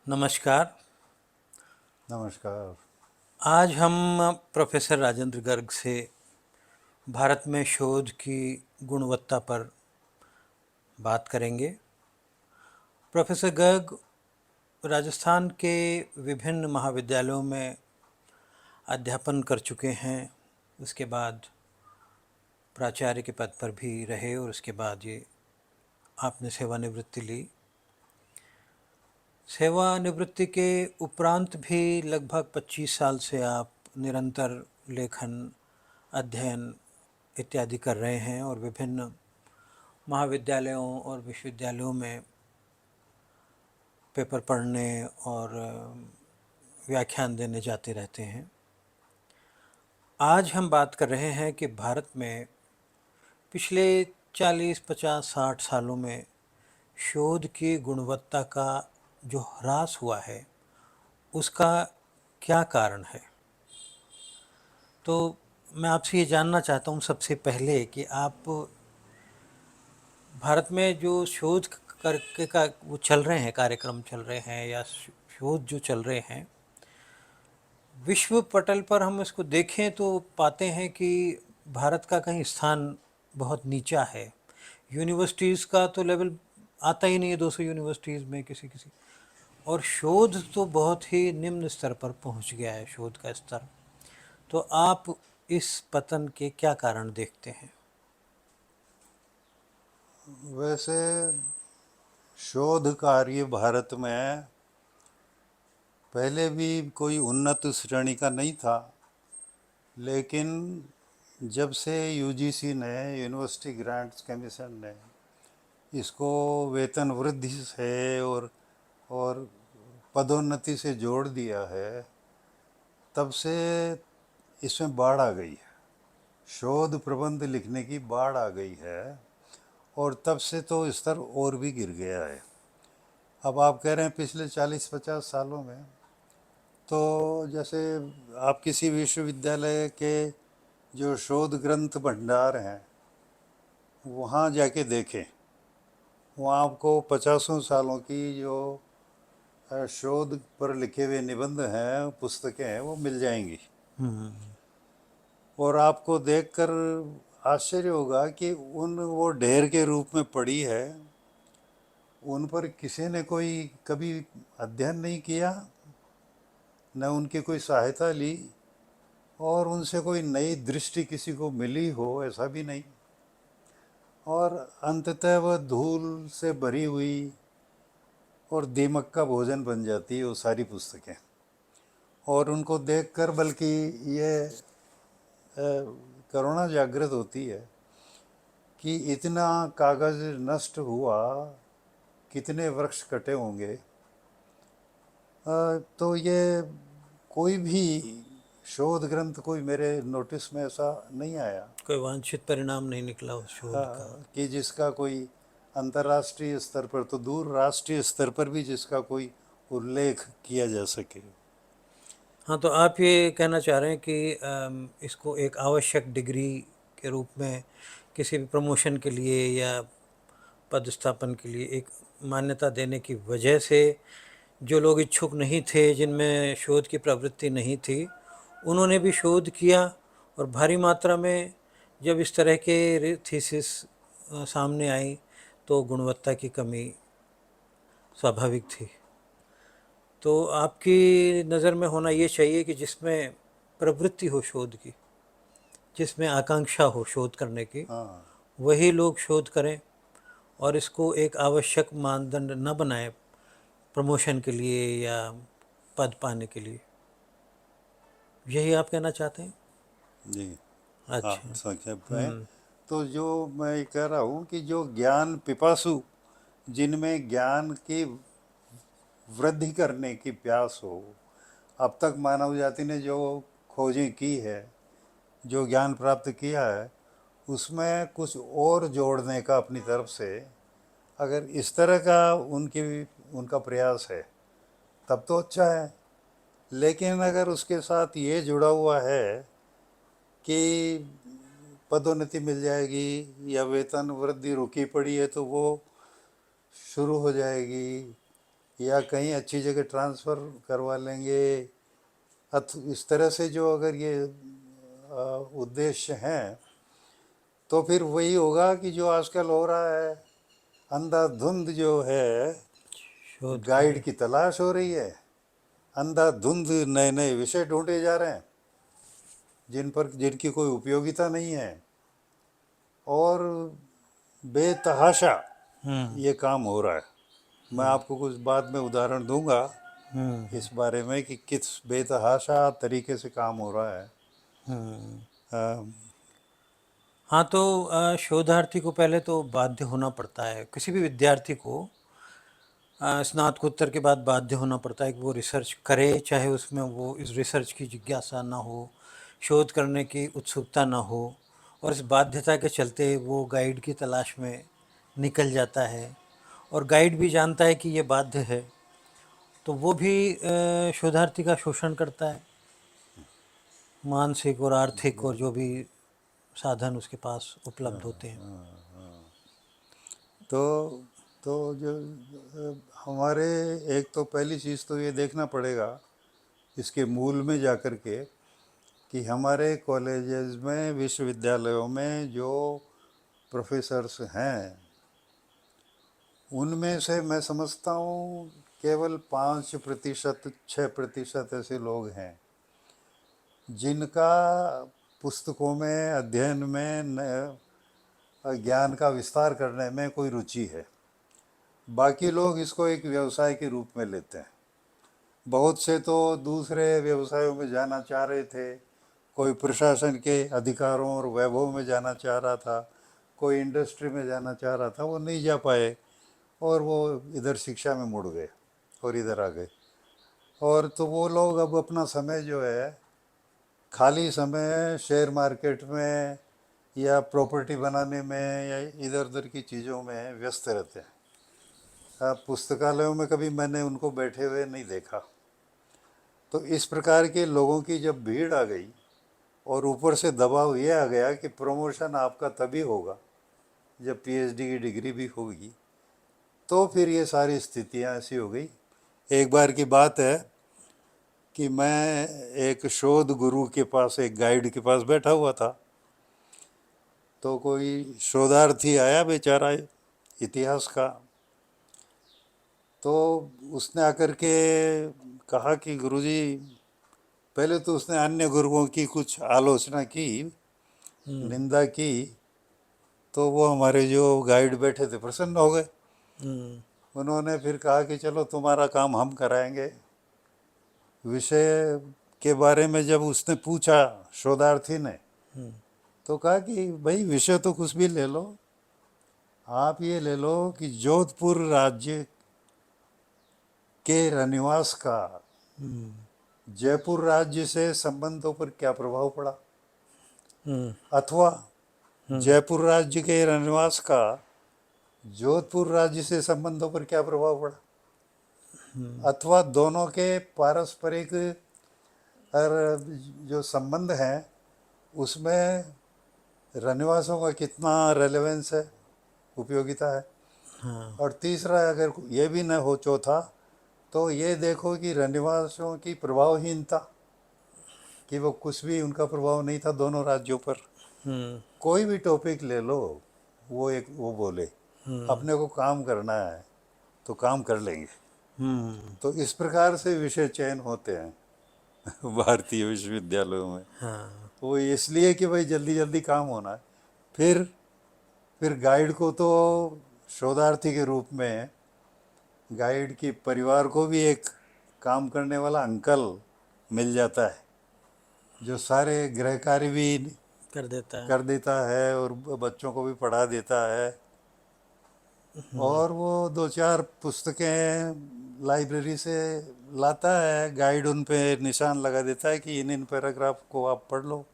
नमस्कार। नमस्कार। आज हम प्रोफेसर राजेंद्र गर्ग से भारत में शोध की गुणवत्ता पर बात करेंगे। प्रोफेसर गर्ग राजस्थान के विभिन्न महाविद्यालयों में अध्यापन कर चुके हैं। उसके बाद प्राचार्य के पद पर भी रहे और उसके बाद ये आपने सेवानिवृत्ति ली। सेवानिवृत्ति के उपरांत भी लगभग 25 साल से आप निरंतर लेखन, अध्ययन इत्यादि कर रहे हैं और विभिन्न महाविद्यालयों और विश्वविद्यालयों में पेपर पढ़ने और व्याख्यान देने जाते रहते हैं। आज हम बात कर रहे हैं कि भारत में पिछले 40, 50, 60 सालों में शोध की गुणवत्ता का जो ह्रास हुआ है उसका क्या कारण है। तो मैं आपसे ये जानना चाहता हूँ सबसे पहले कि आप भारत में जो शोध करके का वो चल रहे हैं, कार्यक्रम चल रहे हैं या शोध जो चल रहे हैं, विश्व पटल पर हम इसको देखें तो पाते हैं कि भारत का कहीं स्थान बहुत नीचा है। यूनिवर्सिटीज़ का तो लेवल आता ही नहीं है 200 यूनिवर्सिटीज़ में किसी किसी, और शोध तो बहुत ही निम्न स्तर पर पहुंच गया है शोध का स्तर। तो आप इस पतन के क्या कारण देखते हैं? वैसे शोध कार्य भारत में पहले भी कोई उन्नत श्रेणी का नहीं था, लेकिन जब से यूजीसी ने, यूनिवर्सिटी ग्रांट्स कमीशन ने, इसको वेतन वृद्धि से और पदोन्नति से जोड़ दिया है, तब से इसमें बाढ़ आ गई है। शोध प्रबंध लिखने की बाढ़ आ गई है और तब से तो स्तर और भी गिर गया है। अब आप कह रहे हैं पिछले 40-50 सालों में, तो जैसे आप किसी विश्वविद्यालय के जो शोध ग्रंथ भंडार हैं वहाँ जाके देखें, वहाँ आपको 50 सालों की जो शोध पर लिखे हुए निबंध हैं, पुस्तकें हैं, वो मिल जाएंगी। और आपको देखकर आश्चर्य होगा कि वो ढेर के रूप में पड़ी है, उन पर किसी ने कोई कभी अध्ययन नहीं किया, न उनकी कोई सहायता ली, और उनसे कोई नई दृष्टि किसी को मिली हो, ऐसा भी नहीं। और अंततः वह धूल से भरी हुई और दीमक का भोजन बन जाती है वो सारी पुस्तकें। और उनको देखकर बल्कि ये करुणा जागृत होती है कि इतना कागज़ नष्ट हुआ, कितने वृक्ष कटे होंगे। तो ये कोई भी शोध ग्रंथ कोई मेरे नोटिस में ऐसा नहीं आया, कोई वांछित परिणाम नहीं निकला उस शोध का। कि जिसका कोई अंतर्राष्ट्रीय स्तर पर तो दूर, राष्ट्रीय स्तर पर भी जिसका कोई उल्लेख किया जा सके। हाँ, तो आप ये कहना चाह रहे हैं कि इसको एक आवश्यक डिग्री के रूप में किसी भी प्रमोशन के लिए या पदस्थापन के लिए एक मान्यता देने की वजह से जो लोग इच्छुक नहीं थे, जिनमें शोध की प्रवृत्ति नहीं थी, उन्होंने भी शोध किया और भारी मात्रा में जब इस तरह के थीसिस सामने आई तो गुणवत्ता की कमी स्वाभाविक थी। तो आपकी नज़र में होना ये चाहिए कि जिसमें प्रवृत्ति हो शोध की, जिसमें आकांक्षा हो शोध करने की, हाँ, वही लोग शोध करें और इसको एक आवश्यक मानदंड न बनाएं प्रमोशन के लिए या पद पाने के लिए। यही आप कहना चाहते हैं? जी। हाँ, अच्छा। संक्षेप में तो जो मैं ये कह रहा हूँ कि जो ज्ञान पिपासु, जिनमें ज्ञान की वृद्धि करने की प्यास हो, अब तक मानव जाति ने जो खोजें की है, जो ज्ञान प्राप्त किया है, उसमें कुछ और जोड़ने का अपनी तरफ से, अगर इस तरह का उनका प्रयास है तब तो अच्छा है। लेकिन अगर उसके साथ ये जुड़ा हुआ है कि पदोन्नति मिल जाएगी या वेतन वृद्धि रुकी पड़ी है तो वो शुरू हो जाएगी, या कहीं अच्छी जगह ट्रांसफ़र करवा लेंगे। इस तरह से जो अगर ये उद्देश्य हैं, तो फिर वही होगा कि जो आजकल हो रहा है, अंधाधुंध जो है शोध गाइड कार्य। की तलाश हो रही है, अंधाधुंध नए नए विषय ढूंढे जा रहे हैं जिनकी कोई उपयोगिता नहीं है, और बेतहाशा हम्म। ये काम हो रहा है। मैं आपको कुछ बाद में उदाहरण दूंगा हम्म। इस बारे में कि किस बेतहाशा तरीके से काम हो रहा है। हम्म। अ, हाँ, तो शोधार्थी को पहले तो बाध्य होना पड़ता है, किसी भी विद्यार्थी को स्नातकोत्तर के बाद बाध्य होना पड़ता है कि वो रिसर्च करे, चाहे उसमें वो इस रिसर्च की जिज्ञासा ना हो, शोध करने की उत्सुकता ना हो, और इस बाध्यता के चलते वो गाइड की तलाश में निकल जाता है, और गाइड भी जानता है कि ये बाध्य है, तो वो भी शोधार्थी का शोषण करता है, मानसिक और आर्थिक और जो भी साधन उसके पास उपलब्ध होते हैं। तो तो जो हमारे, एक तो पहली चीज़ तो ये देखना पड़ेगा इसके मूल में जाकर के कि हमारे कॉलेजेस में, विश्वविद्यालयों में जो प्रोफेसर्स हैं, उनमें से मैं समझता हूँ केवल 5%, 6% ऐसे लोग हैं जिनका पुस्तकों में, अध्ययन में, ज्ञान का विस्तार करने में कोई रुचि है। बाकी लोग इसको एक व्यवसाय के रूप में लेते हैं। बहुत से तो दूसरे व्यवसायों में जाना चाह रहे थे, कोई प्रशासन के अधिकारों और वैभव में जाना चाह रहा था, कोई इंडस्ट्री में जाना चाह रहा था, वो नहीं जा पाए और वो इधर शिक्षा में मुड़ गए और इधर आ गए। और तो वो लोग अब अपना समय जो है, खाली समय शेयर मार्केट में या प्रॉपर्टी बनाने में या इधर उधर की चीज़ों में व्यस्त रहते हैं। पुस्तकालयों में कभी मैंने उनको बैठे हुए नहीं देखा। तो इस प्रकार के लोगों की जब भीड़ आ गई और ऊपर से दबाव ये आ गया कि प्रमोशन आपका तभी होगा जब पीएचडी की डिग्री भी होगी, तो फिर ये सारी स्थितियाँ ऐसी हो गई। एक बार की बात है कि मैं एक शोध गुरु के पास, एक गाइड के पास बैठा हुआ था, तो कोई शोधार्थी आया बेचारा, इतिहास का। तो उसने आकर के कहा कि गुरुजी, पहले तो उसने अन्य गुरुओं की कुछ आलोचना की, हम्म। निंदा की। तो वो हमारे जो गाइड बैठे थे प्रसन्न हो गए। हम्म। उन्होंने फिर कहा कि चलो तुम्हारा काम हम कराएंगे। विषय के बारे में जब उसने पूछा शोधार्थी ने, तो कहा कि भाई विषय तो कुछ भी ले लो, आप ये ले लो कि जोधपुर राज्य के रनिवास का जयपुर राज्य से संबंधों पर क्या प्रभाव पड़ा, हम्म। अथवा जयपुर राज्य के रनिवास का जोधपुर राज्य से संबंधों पर क्या प्रभाव पड़ा, अथवा दोनों के पारस्परिक और जो संबंध हैं उसमें रनिवासों का कितना रेलेवेंस है, उपयोगिता है। हाँ। और तीसरा, अगर ये भी न हो, चौथा, तो ये देखो कि रनिवासों की प्रभावहीनता, कि वो कुछ भी उनका प्रभाव नहीं था दोनों राज्यों पर। हम्म। कोई भी टॉपिक ले लो, वो बोले अपने को काम करना है तो काम कर लेंगे। हम्म। तो इस प्रकार से विषय चयन होते हैं भारतीय विश्वविद्यालयों में। हाँ। वो इसलिए कि भाई जल्दी जल्दी काम होना है। फिर गाइड को तो शोधार्थी के रूप में गाइड की परिवार को भी एक काम करने वाला अंकल मिल जाता है, जो सारे गृह कार्य भी कर देता है। कर देता है और बच्चों को भी पढ़ा देता है। और वो दो चार पुस्तकें लाइब्रेरी से लाता है, गाइड उन पे निशान लगा देता है कि इन इन पैराग्राफ को आप पढ़ लो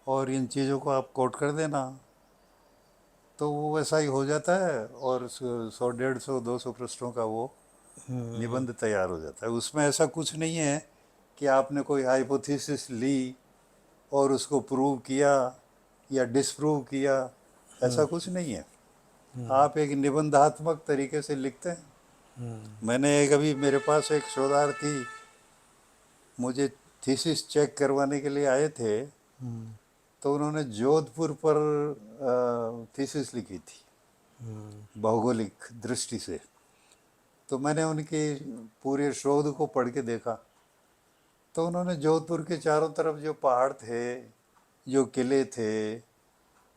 और इन चीज़ों को आप कोट कर देना। तो वो वैसा ही हो जाता है और 100, 150, 200 पृष्ठों का वो निबंध तैयार हो जाता है। उसमें ऐसा कुछ नहीं है कि आपने कोई हाइपोथेसिस ली और उसको प्रूव किया या डिसप्रूव किया, ऐसा कुछ नहीं है। आप एक निबंधात्मक तरीके से लिखते हैं मैंने एक अभी मेरे पास एक शोधार्थी मुझे थीसिस चेक करवाने के लिए आए थे, तो उन्होंने जोधपुर पर थीसिस लिखी थी भौगोलिक दृष्टि से। तो मैंने उनके पूरे शोध को पढ़ के देखा, तो उन्होंने जोधपुर के चारों तरफ जो पहाड़ थे, जो किले थे,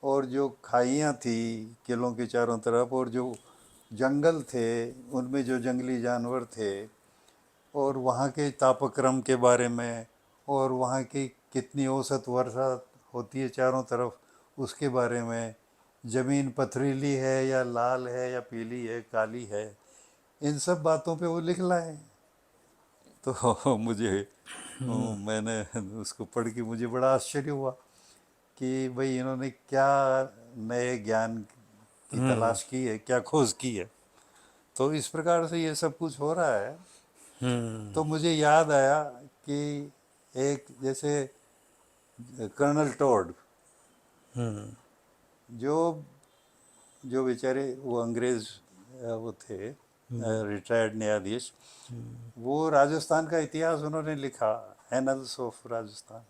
और जो खाइयाँ थी किलों के चारों तरफ, और जो जंगल थे उनमें जो जंगली जानवर थे, और वहाँ के तापक्रम के बारे में, और वहाँ की कितनी औसत वर्षा होती है चारों तरफ उसके बारे में, ज़मीन पथरीली है या लाल है या पीली है काली है, इन सब बातों पे वो लिख लाए। तो मुझे मैंने उसको पढ़ के मुझे बड़ा आश्चर्य हुआ कि भाई इन्होंने क्या नए ज्ञान की तलाश की है, क्या खोज की है। तो इस प्रकार से ये सब कुछ हो रहा है। तो मुझे याद आया कि एक जैसे कर्नल टोड, जो जो बेचारे वो अंग्रेज वो थे रिटायर्ड न्यायाधीश, वो राजस्थान का इतिहास उन्होंने लिखा, annuls of Rajasthan,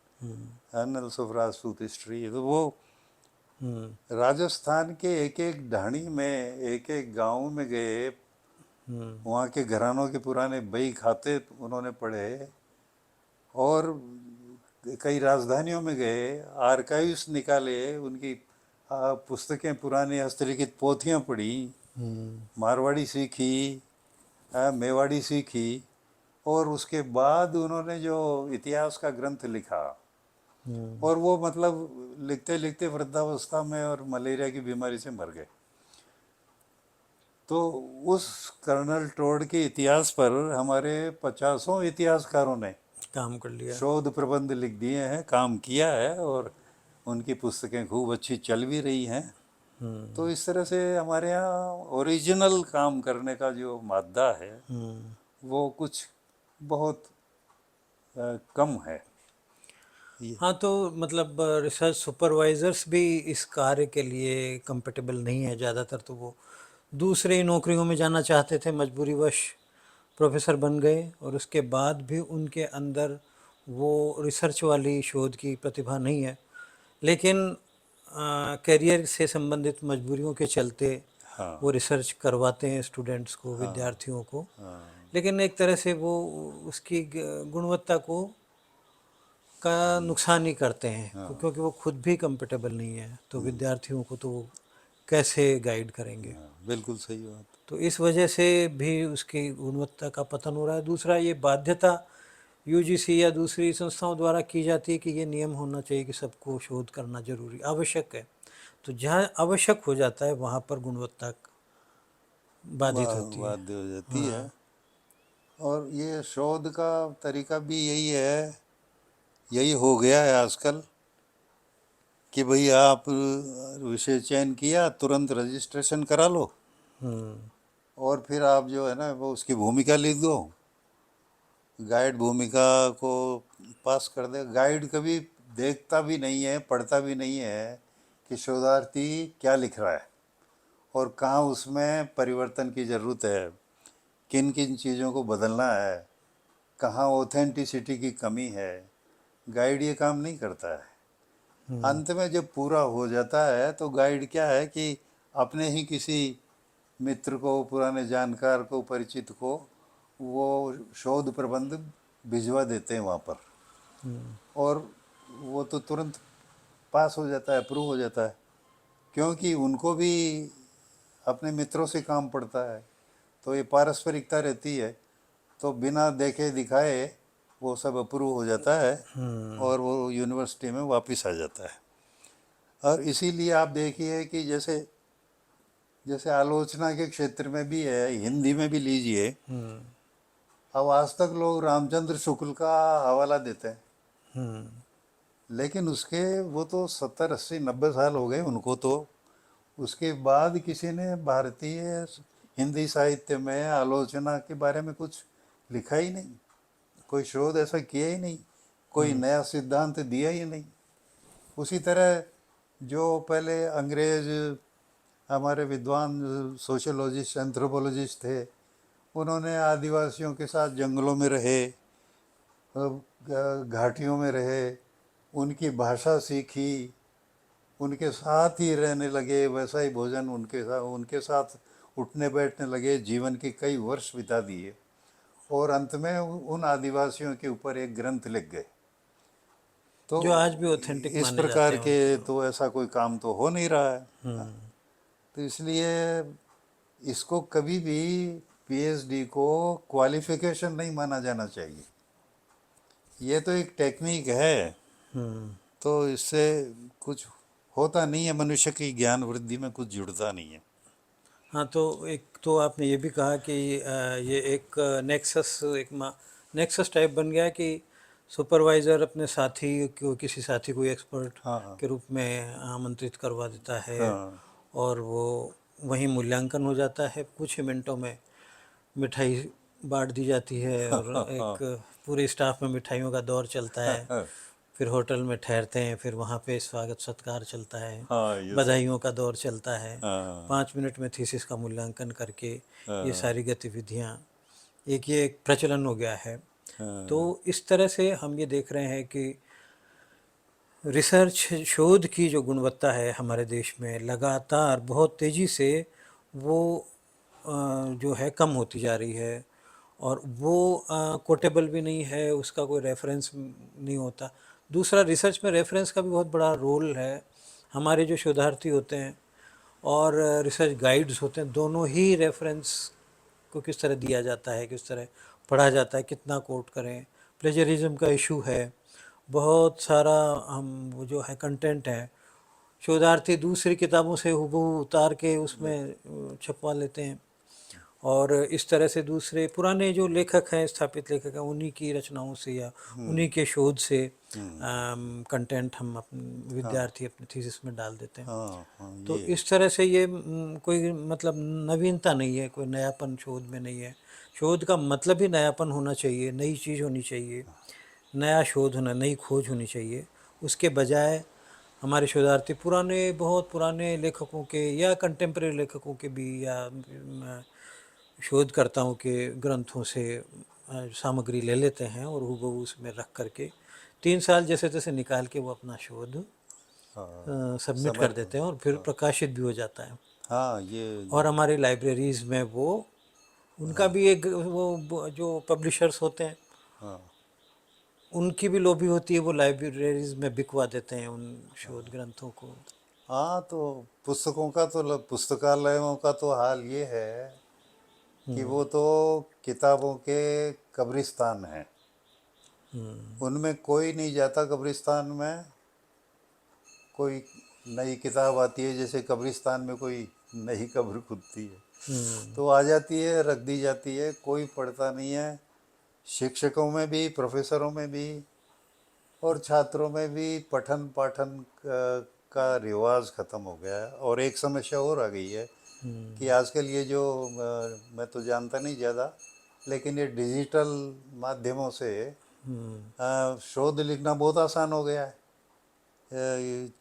annuls of Rajput history. तो वो राजस्थान के एक एक ढाणी में, एक एक गांव में गए, वहाँ के घरानों के पुराने बही खाते उन्होंने पढ़े, और कई राजधानियों में गए, आर्काइव्स निकाले, उनकी पुस्तकें, पुरानी हस्तलिखित पोथियाँ पढ़ी, मारवाड़ी सीखी, मेवाड़ी सीखी, और उसके बाद उन्होंने जो इतिहास का ग्रंथ लिखा, और वो मतलब लिखते लिखते वृद्धावस्था में और मलेरिया की बीमारी से मर गए। तो उस कर्नल टोड के इतिहास पर हमारे 50 इतिहासकारों ने काम कर लिया। शोध प्रबंध लिख दिए हैं, काम किया है, और उनकी पुस्तकें खूब अच्छी चल भी रही हैं। तो इस तरह से हमारे यहाँ ओरिजिनल काम करने का जो मादा है वो कुछ बहुत कम है। ये हाँ, तो मतलब रिसर्च सुपरवाइजर्स भी इस कार्य के लिए कंपेटेबल नहीं है ज़्यादातर, तो वो दूसरे नौकरियों में जाना चाहते थे, मजबूरीवश प्रोफेसर बन गए, और उसके बाद भी उनके अंदर वो रिसर्च वाली शोध की प्रतिभा नहीं है। लेकिन करियर से संबंधित मजबूरियों के चलते हाँ वो रिसर्च करवाते हैं स्टूडेंट्स को, विद्यार्थियों को। लेकिन एक तरह से वो उसकी गुणवत्ता को का नुकसान ही करते हैं, क्योंकि वो खुद भी कंफर्टेबल नहीं है, तो विद्यार्थियों को तो वो कैसे गाइड करेंगे। बिल्कुल सही बात। तो इस वजह से भी उसकी गुणवत्ता का पतन हो रहा है। दूसरा, ये बाध्यता यूजीसी या दूसरी संस्थाओं द्वारा की जाती है कि ये नियम होना चाहिए कि सबको शोध करना जरूरी आवश्यक है, तो जहाँ आवश्यक हो जाता है वहाँ पर गुणवत्ता बाधित होती है। बाध्य हो जाती है। और ये शोध का तरीका भी यही है, यही हो गया है आजकल, कि भाई आप विषय चयन किया, तुरंत रजिस्ट्रेशन करा लो, और फिर आप जो है ना वो उसकी भूमिका लिख दो, गाइड भूमिका को पास कर दे। गाइड कभी देखता भी नहीं है, पढ़ता भी नहीं है कि शोधार्थी क्या लिख रहा है और कहाँ उसमें परिवर्तन की ज़रूरत है, किन किन चीज़ों को बदलना है, कहाँ ऑथेंटिसिटी की कमी है। गाइड ये काम नहीं करता है। अंत में जब पूरा हो जाता है तो गाइड क्या है कि अपने ही किसी मित्र को, पुराने जानकार को, परिचित को वो शोध प्रबंध भिजवा देते हैं वहाँ पर, और वो तो तुरंत पास हो जाता है, अप्रूव हो जाता है, क्योंकि उनको भी अपने मित्रों से काम पड़ता है। तो ये पारस्परिकता रहती है, तो बिना देखे दिखाए वो सब अप्रूव हो जाता है, और वो यूनिवर्सिटी में वापस आ जाता है। और इसीलिए आप देखिए कि जैसे जैसे आलोचना के क्षेत्र में भी है, हिंदी में भी लीजिए, अब आज तक लोग रामचंद्र शुक्ल का हवाला देते हैं, लेकिन उसके वो तो 70 80 90 साल हो गए उनको, तो उसके बाद किसी ने भारतीय हिंदी साहित्य में आलोचना के बारे में कुछ लिखा ही नहीं, कोई शोध ऐसा किया ही नहीं, कोई नया सिद्धांत दिया ही नहीं। उसी तरह जो पहले अंग्रेज हमारे विद्वान सोशोलॉजिस्ट, एंथ्रोपोलॉजिस्ट थे, उन्होंने आदिवासियों के साथ जंगलों में रहे, घाटियों में रहे, उनकी भाषा सीखी, उनके साथ ही रहने लगे, वैसा ही भोजन उनके साथ उठने बैठने लगे, जीवन के कई वर्ष बिता दिए और अंत में उन आदिवासियों के ऊपर एक ग्रंथ लिख गए। तो जो आज भी ऑथेंटिक इस माने जाते प्रकार हैं के उनके जो। तो ऐसा कोई काम तो हो नहीं रहा है। तो इसलिए इसको कभी भी पीएचडी को क्वालिफिकेशन नहीं माना जाना चाहिए। ये तो एक टेक्निक है, तो इससे कुछ होता नहीं है, मनुष्य की ज्ञान वृद्धि में कुछ जुड़ता नहीं है। हाँ, तो एक तो आपने ये भी कहा कि ये एक नेक्सस टाइप बन गया कि सुपरवाइज़र अपने साथी को, किसी साथी को एक्सपर्ट हाँ हाँ के रूप में आमंत्रित करवा देता है, हाँ और वो वहीं मूल्यांकन हो जाता है। कुछ ही मिनटों में मिठाई बांट दी जाती है, और एक पूरे स्टाफ में मिठाइयों का दौर चलता है। फिर होटल में ठहरते हैं, फिर वहाँ पे स्वागत सत्कार चलता है, हाँ ये सब। बधाइयों का दौर चलता है। हाँ 5 मिनट में थीसिस का मूल्यांकन करके ये हाँ सारी गतिविधियाँ, ये एक प्रचलन हो गया है। तो हाँ इस तरह से हम ये देख रहे हैं कि रिसर्च, शोध की जो गुणवत्ता है हमारे देश में लगातार बहुत तेज़ी से वो जो है कम होती जा रही है, और वो कोटेबल भी नहीं है, उसका कोई रेफरेंस नहीं होता। दूसरा, रिसर्च में रेफरेंस का भी बहुत बड़ा रोल है। हमारे जो शोधार्थी होते हैं और रिसर्च गाइड्स होते हैं, दोनों ही रेफरेंस को किस तरह दिया जाता है, किस तरह पढ़ा जाता है, कितना कोट करें, प्लेजरिज्म का इशू है। बहुत सारा हम वो जो है कंटेंट है, शोधार्थी दूसरी किताबों से हूबहू उतार के उसमें छपवा लेते हैं, और इस तरह से दूसरे पुराने जो लेखक हैं, स्थापित लेखक हैं, उन्हीं की रचनाओं से या उन्हीं के शोध से कंटेंट हम अपने हाँ विद्यार्थी अपने थीसिस में डाल देते हैं। हाँ हाँ तो ये इस तरह से ये कोई मतलब नवीनता नहीं है, कोई नयापन शोध में नहीं है। शोध का मतलब ही नयापन होना चाहिए, नई चीज़ होनी चाहिए, नया शोध होना, नई खोज होनी चाहिए। उसके बजाय हमारे शोधार्थी पुराने, बहुत पुराने लेखकों के या कंटेम्प्रेरी लेखकों के भी, या शोधकर्ताओं के ग्रंथों से सामग्री ले लेते हैं, और हूबहू उसमें रख करके 3 साल जैसे तैसे निकाल के वो अपना शोध हाँ सबमिट कर समर्पण। देते हैं, और फिर हाँ प्रकाशित भी हो जाता है। हाँ और ये हमारी लाइब्रेरीज़ में वो उनका भी एक जो पब्लिशर्स होते हैं, हाँ उनकी भी लॉबी होती है, वो लाइब्रेरीज में बिकवा देते हैं उन शोध ग्रंथों को। हाँ। तो पुस्तकालयों का तो हाल ये है कि वो तो किताबों के कब्रिस्तान हैं। उनमें कोई नहीं जाता कब्रिस्तान में। कोई नई किताब आती है, जैसे कब्रिस्तान में कोई नई कब्र खुदती है, तो आ जाती है, रख दी जाती है, कोई पढ़ता नहीं है। शिक्षकों में भी, प्रोफेसरों में भी और छात्रों में भी पठन पाठन का रिवाज ख़त्म हो गया है। और एक समस्या और आ गई है कि आजकल ये जो मैं तो जानता नहीं ज़्यादा, लेकिन ये डिजिटल माध्यमों से शोध लिखना बहुत आसान हो गया है।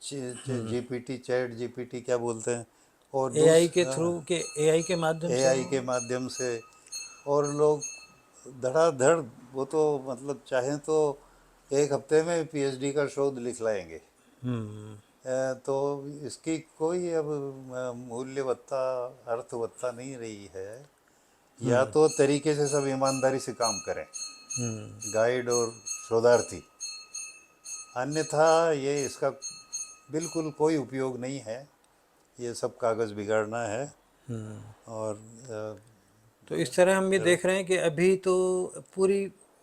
जीपीटी, चैट जीपीटी क्या बोलते हैं, और एआई के थ्रू, के एआई के माध्यम से एआई के माध्यम से। और लोग धड़ाधड़, वो तो मतलब चाहें तो एक हफ्ते में पीएचडी का शोध लिख लाएंगे। तो इसकी कोई अब मूल्यवत्ता, अर्थवत्ता नहीं रही है। या तो तरीके से सब ईमानदारी से काम करें, गाइड और शोधार्थी, अन्यथा ये इसका बिल्कुल कोई उपयोग नहीं है। ये सब कागज़ बिगाड़ना है। और तो इस तरह हम ये देख रहे हैं कि अभी तो पूरी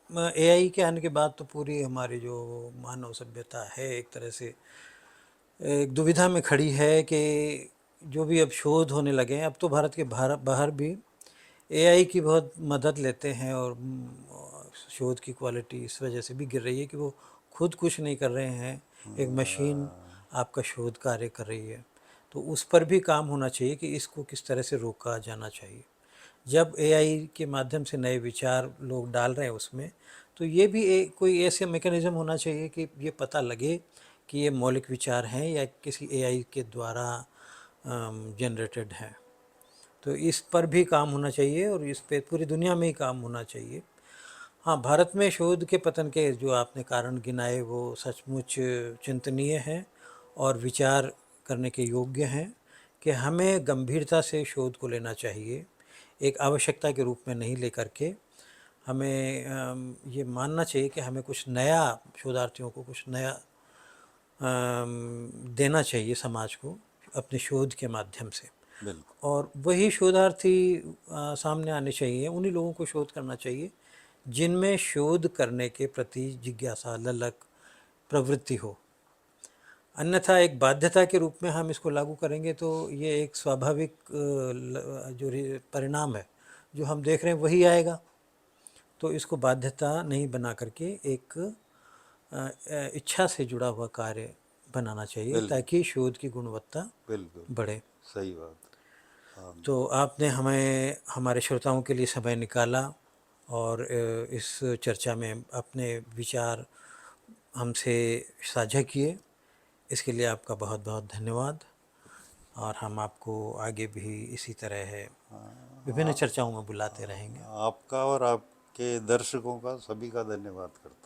एआई के आने के बाद तो पूरी हमारी जो मानव सभ्यता है एक तरह से एक दुविधा में खड़ी है कि जो भी अब शोध होने लगे हैं, अब तो भारत के बाहर बाहर भी एआई की बहुत मदद लेते हैं, और शोध की क्वालिटी इस वजह से भी गिर रही है कि वो खुद कुछ नहीं कर रहे हैं, एक मशीन आपका शोध कार्य कर रही है। तो उस पर भी काम होना चाहिए कि इसको किस तरह से रोका जाना चाहिए। जब एआई के माध्यम से नए विचार लोग डाल रहे हैं उसमें, तो ये भी कोई ऐसे मैकेनिज़्म होना चाहिए कि ये पता लगे कि ये मौलिक विचार हैं या किसी एआई के द्वारा जनरेटेड हैं। तो इस पर भी काम होना चाहिए और इस पे पूरी दुनिया में ही काम होना चाहिए। हाँ, भारत में शोध के पतन के जो आपने कारण गिनाए वो सचमुच चिंतनीय हैं और विचार करने के योग्य हैं कि हमें गंभीरता से शोध को लेना चाहिए, एक आवश्यकता के रूप में नहीं लेकर के। हमें ये मानना चाहिए कि हमें कुछ नया, शोधार्थियों को कुछ नया देना चाहिए समाज को अपने शोध के माध्यम से। बिल्कुल। और वही शोधार्थी सामने आने चाहिए, उन्हीं लोगों को शोध करना चाहिए जिनमें शोध करने के प्रति जिज्ञासा, ललक, प्रवृत्ति हो। अन्यथा एक बाध्यता के रूप में हम इसको लागू करेंगे तो ये एक स्वाभाविक जो परिणाम है जो हम देख रहे हैं वही आएगा। तो इसको बाध्यता नहीं बना करके एक इच्छा से जुड़ा हुआ कार्य बनाना चाहिए बिल्कुल। ताकि शोध की गुणवत्ता बिल्कुल बढ़े। सही बात। हाँ। तो आपने हमें, हमारे श्रोताओं के लिए समय निकाला और इस चर्चा में अपने विचार हमसे साझा किए, इसके लिए आपका बहुत बहुत धन्यवाद। और हम आपको आगे भी इसी तरह है विभिन्न चर्चाओं में बुलाते रहेंगे। आपका और आपके दर्शकों का, सभी का धन्यवाद करता हूँ।